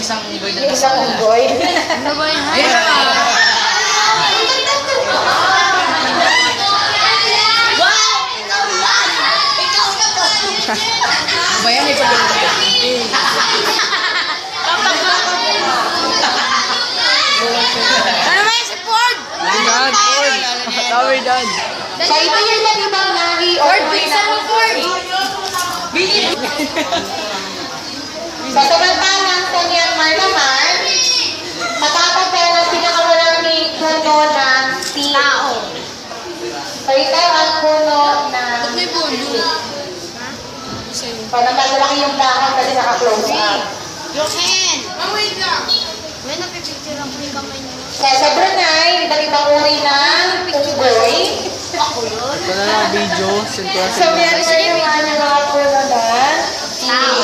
isang unggoy na Yung isang unggoy. Ano ba yan? Ano ba yan? May pagkakas. Ano ba yung si Ford? Dan, Ford. Tower Dan. So, ito yung ibang lahi o Ford! So, samantalang sa Myanmar naman, matatagpuan ang pinakamaraming puno ng tao. So, ito ang puno ng... Ba't may puno? So, namalaki yung dahon kasi naka-close up. Jochen! Wait lang! May napipicture ang yung kamay niyo. So, sa Brunei, iba't ibang uri ng unggoy. Ako yun? Ito na lang video. Send ko So, Myanmar naman yung mga puno ng Tao.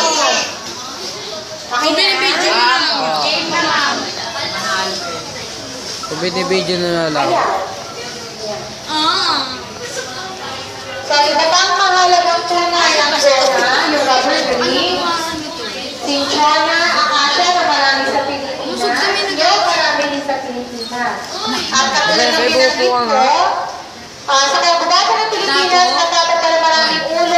Okay na? Binibidyo mo lang. Game na lang. Kung binibidyo na lang. Ayan. Ah. So, iba pang mahalagang puno ng Gona, yung rubber tree, cinchona, acacia na marami sa Pilipinas, yung marami din sa Pilipinas. At katulad ng binanggit ko, sa kabubatan ng Pilipinas, natatagpuan na maraming uri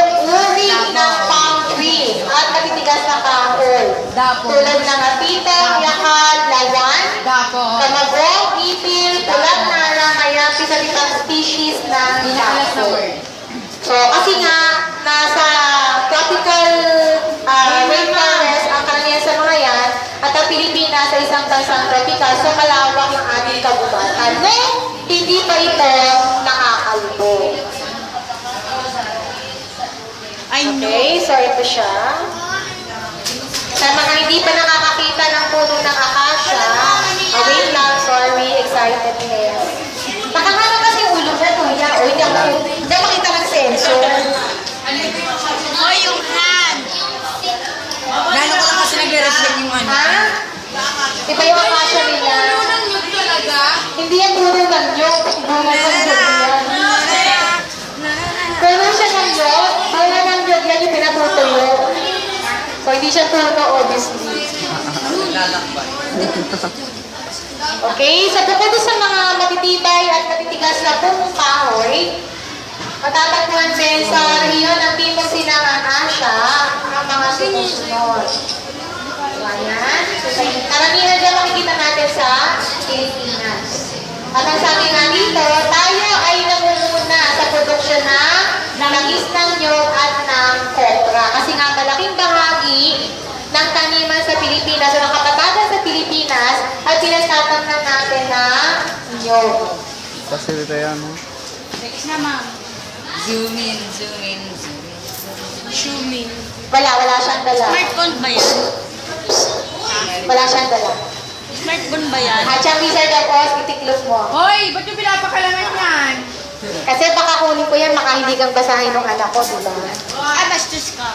ng palm tree at matitigas na kahoy. Tulad ng atitang, yakal, layan, kamagong, ipil, pulat nara, mayapi sa ibang species ng kahoy. So, kasi nga, nasa tropical rainforest ang karamihan sa mga yan, at ang Pilipinas sa isang bansang tropical, so malawak ang ating kabubatan. No, hindi pa ito nakakalbo. Okay, so ito siya. Sa mga hindi pa nakakakita ng puno ng acacia, wait lang, sorry, excitedness. Nakahanap kasi yung ulo mo, kuya. O, hindi ako makita ng sensor. Oh, yung hand. Gano'n ko lang kasi nag-reflect yung ano. Ha? Iba yung acacia nila. Unang nyug talaga. Hindi yan puno ng nyog. Puno ng nyog yan. Puno siya ng nyog. Puno ng nyog yan yung pinatutuyo. So, hindi siya puno, obviously. Lalakbay. Okay? So, bukod sa mga matitibay at matitigas na punong kahoy, matatagpuan din sa rehiyon ng Timog Silangang Asya ang mga sumusunod. So, ayan. Karamihan dyan makikita natin sa Pilipinas. At ang sabi nga dito, tayo ay nangunguna sa produksyon ng isang nyog at ng kopra. Kasi nga malaking bahagi ng taniman sa Pilipinas o ng kapatagan sa Pilipinas at sinasatamnan natin ng nyog. Kasi ito yan, no? Next na, ma'am. Zoom in, zoom in, zoom in. Shooming. Wala siyang dala. Smartphone ba yan? Wala siyang dala. Smartphone ba yan? At siyang Wizard of Oz, itiklop mo. Hoy, ba't yung pinapakalangan yan? Kasi baka kunin ko yan, maka hindi kang basahin ng anak ko, diba? Ah, bastos ka.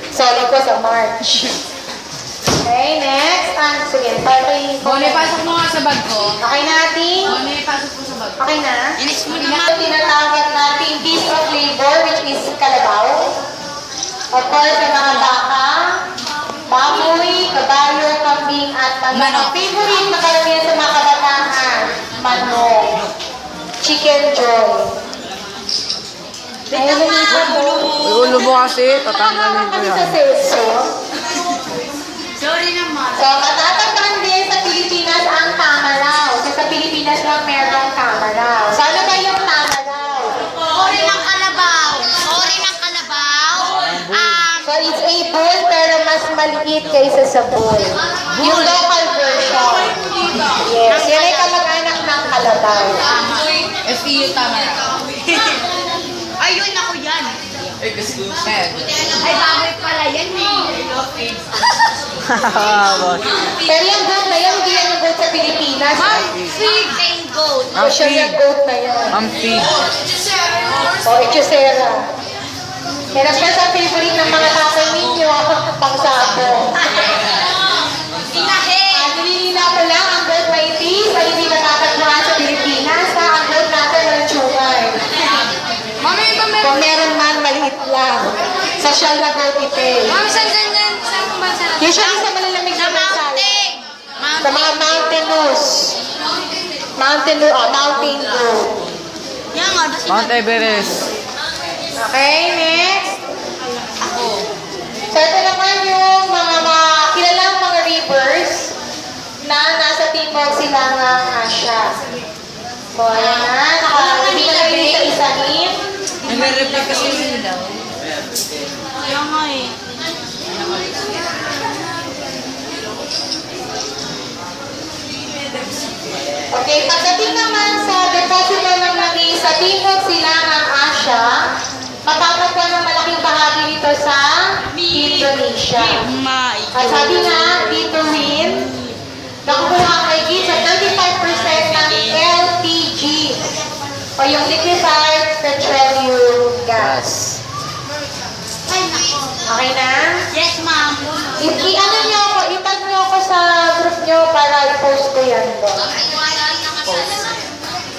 Soli ko sa March. Okay, next. Sige, party. Mone, pasok mo nga sa bag ko. Okay na, ating? Mone, pasok mo sa bag ko. Okay na? Inis mo Ito naman. tinatawag natin piece of labor, which is kalabaw. Of course, sa mga baka, baboy, kabayo, kambing, at manok. Manok. Favorite na karamihan sa mga kabataan, manok. Chicken joy. Uy, ulo mo kasi. Tatanggalin ko Kasi yan. sa seso. Sorry naman. So, matatagpuan din sa Pilipinas ang tamaraw. So, sa Pilipinas lang merong tamaraw. So, ano ba yung tamaraw? Sorry ng kalabaw. Sorry ng kalabaw. So, it's a bull pero mas maliit kaysa sa bull. Yung local version. Yes, yan ay kamag-anak ng kalabaw. FEU tama na. Ayun ako yan. Exclusive. Ay, bagay pala yan eh. Boss. Pero yung goat na yan, hindi yan yung goat sa Pilipinas. Pig and goat. O siya yung goat na yan. Ang pig. O, echosera. Hirap na sa favorite ng mga tatay ninyo, pang-sapo. Inahe. Nililina ko lang, ang goat na itis ay hindi natatagpuan sa Pilipinas. Ang goat natin ng tsunay. Mami, ba meron? Kung meron man, maliit lang. Sa shell na goat ite. Mami, saan yan? Saan bansa na? Usually sa malalamig na bansa. Mountain. Sa mga mountainous. Mountain dew. Yan nga, doon Mount Everest. Okay, next. So, ito naman yung mga kilalang mga rivers na nasa timog silangang Asya. So, ayan na. Hindi ko lang yung isa-isahin. May reflect kasi yun daw. Kaya nga eh. Okay, pagdating naman sa deposito ng langis sa timog silangang Asya, matatagpuan ng malaking bahagi nito sa Indonesia. At sabi nga, dito rin, nakukuha ang higit sa 35% ng LPG o yung liquefied petroleum gas. Ay, nako. Okay na? Yes, ma'am. I-ano nyo ako, itag nyo ako sa group nyo para i-post ko yan doon.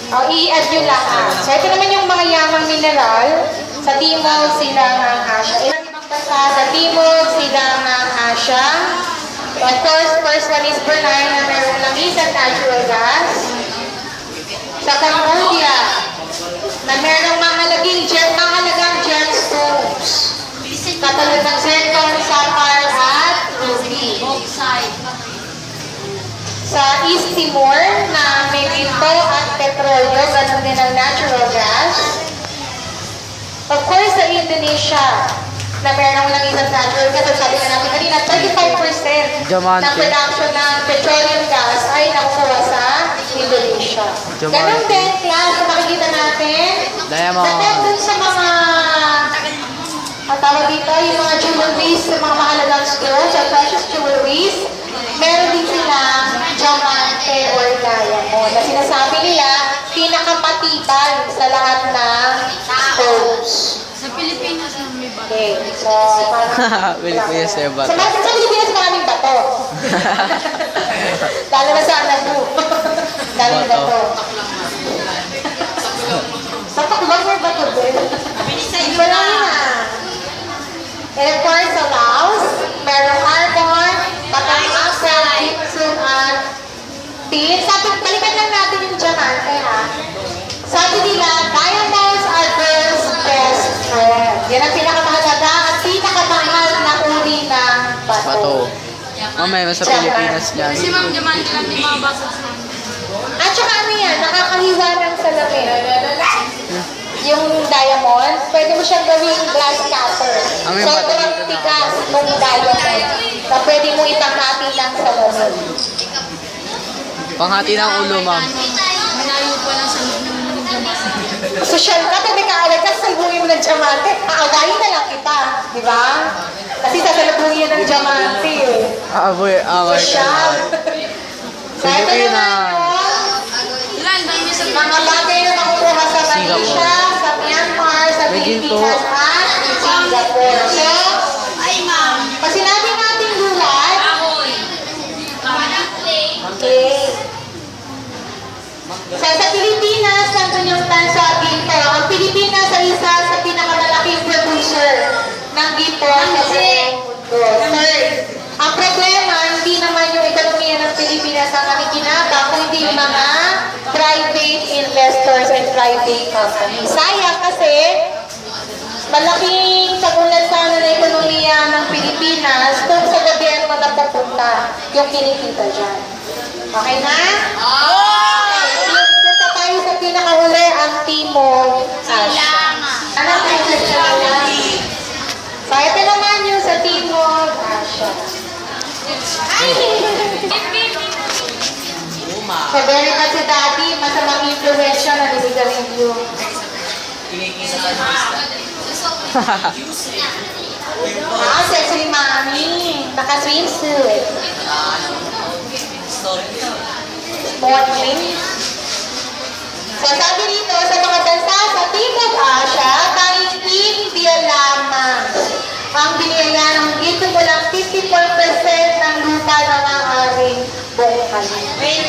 O, i-add nyo lahat. So, ito naman yung mga yamang mineral sa Timog Silangang Asya. Ilang ibang bansa sa Timog Silangang Asya. Of course, first one is Brunei na meron langis at natural gas. Sa Cambodia, na merong mahalagang gemstones. Katulad ng zircon, sapphire, at ruby. Sa East Timor, na may ginto at petrolyo, ganun din ang natural gas. Of course, sa Indonesia, na merong langis at natural gas, sabi na natin kanina, 35% Diamante. ng production ng petroleum gas ay nakukuha sa Indonesia. Diamante. Ganun din, class, makikita natin. Diamond. Depende sa mga tawag dito, yung mga jewelries, sa mga mahalagang stones, sa precious jewelries, meron din silang diamante or diamond na sinasabi nila pinakamatibay sa lahat ng stones. Sa Pilipinas na may bato. Okay, so parang... Pilipinas na yung bato. Sa Pilipinas maraming bato. Lalo na sa Anagu. Daming bato. Sa Pakbang may bato din. Iba lang na. And of course, sa Laos, merong arbor, patang-asal, gipsum, at tin. Balikan lang natin yung diamante, ha? Sabi nila, diamonds are girls' best friend. Yan ang pinakamahalaga at pinakamahal na uri ng bato. Bato. Mamaya sa Pilipinas yan. Kasi ma'am, diamante lang yung mga baso sa At saka ano yan, nakakahiwa ng salamin. Yung diamond, pwede mo siyang gawing glass cutter. Ang may Sobrang mata dito na tigas ng diamond na pwede mo ipanghati ng salamin. Panghati ng ulo, ma'am. Malayo pa lang sa loob ng diamante. Social ka, pag may kaaway ka, salubungin mo ng diamante. Aawayin na lang kita, di ba? Kasi sasalubungin yan ng diamante eh. Aboy, away ka Social. na. So, ito naman Pilipinas. yung Ilan ba yung sa mga bagay na makukuha sa Malaysia, sa Myanmar, sa May ginto. Pilipinas, at Singapore. So, Ay, ma'am. pag sinabi natin gulat, okay. Sa Pilipinas, nandun yung tanso at ginto. Ang Pilipinas ay isa sa pinakamalaking producer ng ginto sa buong mundo. Third, ang problema, hindi naman yung ekonomiya ng Pilipinas ang nakikinabang, kundi yung mga private investors and private companies. Sayang kasi, malaking sagulat sana ng ekonomiya ng Pilipinas kung sa gobyerno na pupunta yung kinikita dyan. Okay na? Punta tayo sa pinakahuli, ang Timog Asya. Anong question na? So, ito naman yung sa Timog Asya. So, very much si Daddy, masamang influensya na niligaling yung sexy mami. Naka-swimsuit. Snorkeling. So, sabi dito, sa mga bansa sa Timog Asya, tanging India lamang ang biniyaya ng dito mo lang 54% ng lupa na maaaring bungkalin.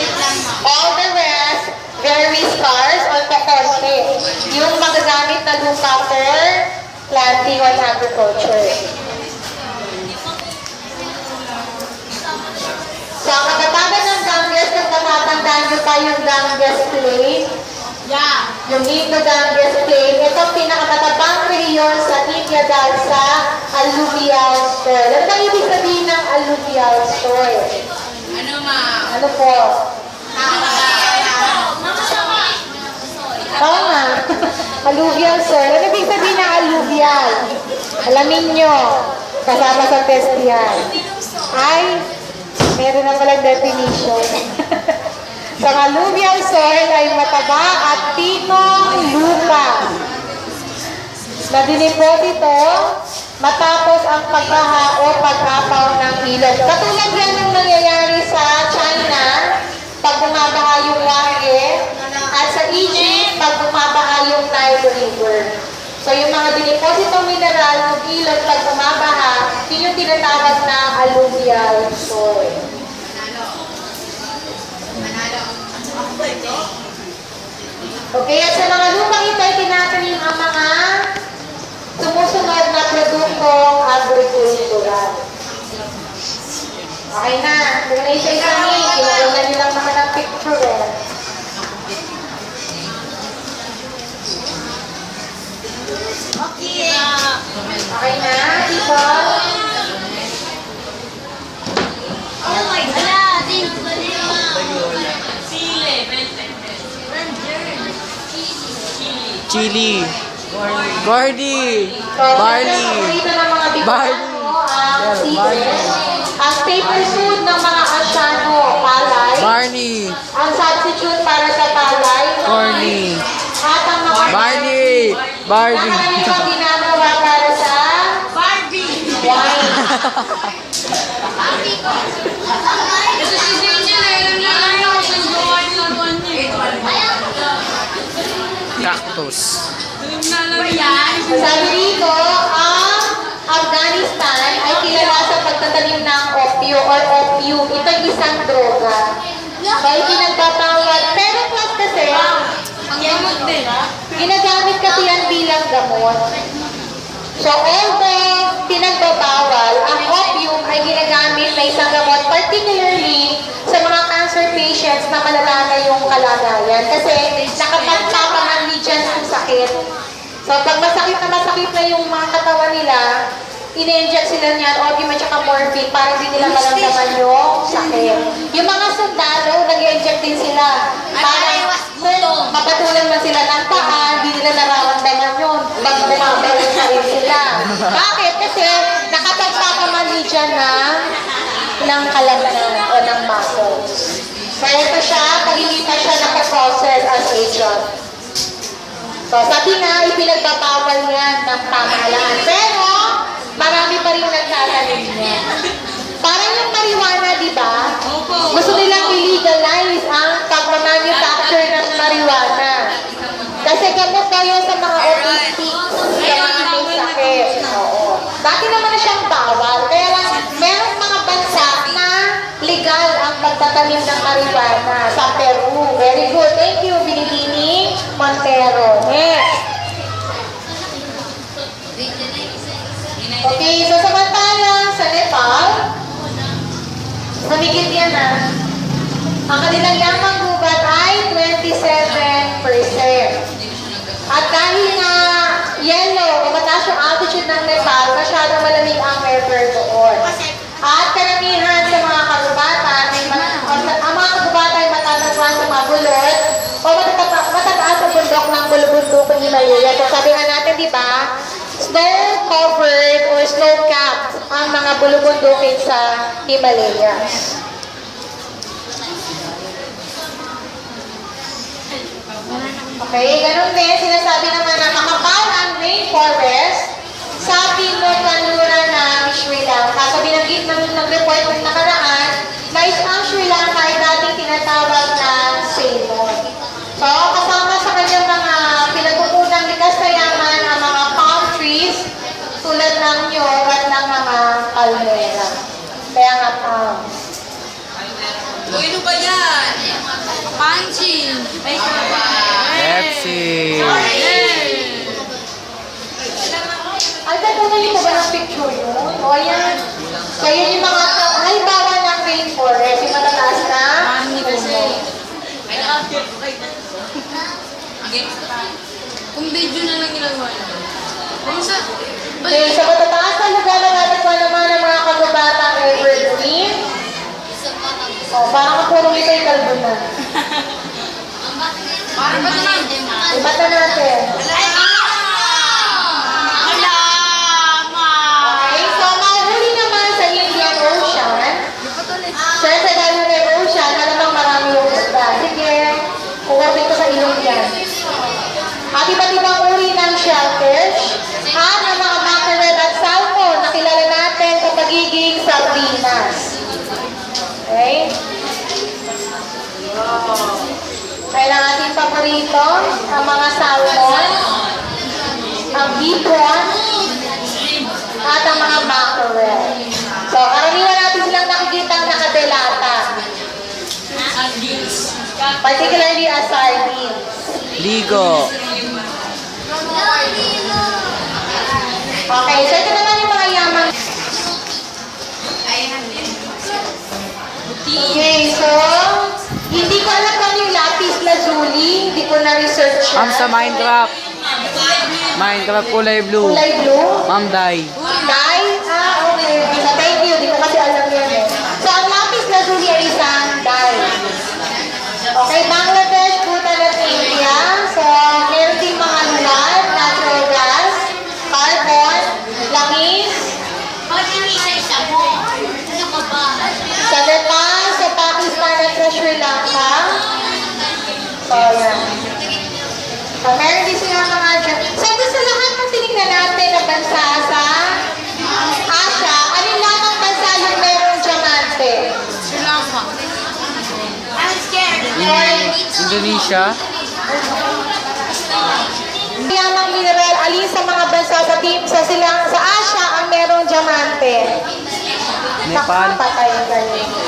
All the rest, very scarce or kakonti. Yung magagamit na lupa for planting or agriculture. So, ang katatagan ng Ganges, kung natatandaan nyo pa yung Ganges Plain. Yeah. Yung Indo-Ganges Plain, ito ang pinakamatabang rehiyon sa India dahil sa alluvial soil. Ano ba ibig sabihin ng alluvial soil? Ano, ma'am? Ano po? Tama. Alluvial soil. Ano ibig sabihin ng alluvial? Alamin nyo. Kasama sa test yan. Ay, meron na palang definition. Sa alluvial soil ay mataba at tinong lupa na diniposito matapos ang pagbaha o pag-apaw ng ilog. Katulad yan ang nangyayari sa China pag bumabaha yung Ganges at sa Egypt pag bumabaha yung Nile River. So yung mga dinipositong mineral ng ilog pag bumabaha, yun yung tinatawag na alluvial soil. Okay, at sa mga lupang ito ay tinatanim ang mga sumusunod na produktong agrikultural. Okay na, kung na isa kami, kinukunan nyo lang naman ang picture eh. Okay. Okay na, ito. Oh my God. Chili. Gordy. So, Barley. dito ng mga Barley. ang Yeah, barley. seeds. Ang staple food ng mga Asyano, palay. Barney. Ang substitute para sa palay, Corny. at ang mga Barney. Barney. Nakaraniwang ginagawa para sa Barbie. wine. Barbie ko. Ito si Angel. Alam niya lang yung kung gawa yung laruan niya. Cactus. Sabi dito, ang Afghanistan ay kilala sa pagtatanim ng opio or opium. Ito ay isang droga. Dahil pinagpapawal. Pero plus kasi, Ang gamot din. ginagamit kasi yan bilang gamot. So, although pinagbabawal, ang opium ay ginagamit na isang gamot, particularly sa mga cancer patients na malala na yung kalagayan. Kasi nakapagpapamanli dyan ang sakit. So, pag masakit na yung mga katawan nila, ine-inject sila niyan, opium at saka morphine para hindi nila malamdaman yung sakit. Yung mga sundalo, nag-inject din sila. Para kung mapatulan man sila ng paa, hindi nila nararamdaman yun. Pag bumabalik na rin sila. Bakit? Kasi nakapagpapamanli dyan ng kalamnan o ng muscles. Kaya ito siya, pag hindi pa siya nakaprocess as a drug. So, sabi nga, ipinagbabawal yan ng pamahalaan. Pero, marami pa rin nagtatanim niya. Parang yung marijuana, di ba? Gusto nilang i-legalize ang pag-manufacture ng marijuana. Kasi gamot kayo sa mga autistic, sa mga may sakit. Oo. Dati naman na siyang bawal. Kaya lang, merong mga bansa na legal ang pagtatanim ng marijuana sa Peru. Very good. Thank you, Binilini Montero. Next. Okay, so samantalang sa Nepal, namigit yan ang kanilang yamang gubat ay 27%. At dahil nga yellow o mataas yung altitude ng Nepal, masyadong malamig ang weather doon. At karamihan sa mga kagubatan, ang mga kagubatan ay matatagpuan sa mga bulod o matataas sa bundok ng bulubundok ng Himalaya. So sabi nga natin, di ba, snow-covered or snow-capped ang mga bulubundukin sa Himalayas. Okay, ganun din, sinasabi naman na makapal ang rainforest sa Timog Kanluran ng Sri Lanka. So binanggit nag-report ng nakaraan na ang Sri Lanka ay dating tinatawag na Ceylon. So kasama sa kanyang mga pinagkukunang likas na yaman ang mga palm trees tulad ng nyog at ng mga palmera. Kaya nga palms. Ano ba yan? Panchi. Pepsi. Ay, tatanungin mo ba ng picture yun? O, ayan. So, yun yung mga halimbawa ng rainforest, yung matataas na Kung video na lang ginagawa niya. Kung sa... Okay, sa matataas na lugar na natagpuan naman ng mga kagubatang evergreen. Parang puro ito yung kalbo na. Parang ba naman? Ibata natin. Okay, so mahuli naman sa Indian Ocean. Siyempre dahil may ocean, malamang marami yung isda. Sige, kuwapin ko sa ilong yan. At iba't ibang uri ng shellfish at ang mga mackerel at salmon na kilala natin sa pagiging sardinas. Okay? Kaya ang ating paborito, ang mga salmon, ang big prawn, at ang mga mackerel. So, karamihan natin silang nakikita ang nakadelata. Particularly as sardines. Ligo. Okay, so ito naman yung mga yamang. Okay, so, hindi ko alam kung yung lapis lazuli. Hindi ko na-research yan. Ma'am sa Minecraft. Minecraft kulay blue. Kulay blue. Ma'am, die. Dye? Okay. So, thank you. Hindi ko kasi alam yan eh. So, ang lapis lazuli ay isang dye. Okay, Bangladesh, Bhutan at India. So, meron din mga lulan, natural gas, carbon, langis, sa Nepal, sa Pakistan at sa Sri Lanka. So, yan. So, meron din sila mga dyan. So, sa lahat ng tinignan natin na bansa sa Asia, alin lang ang bansa yung merong diamante? Sri Lanka. Indonesia. Yamang mineral, alin sa mga bansa sa Asia ang merong diamante? Nepal. Patay kayo.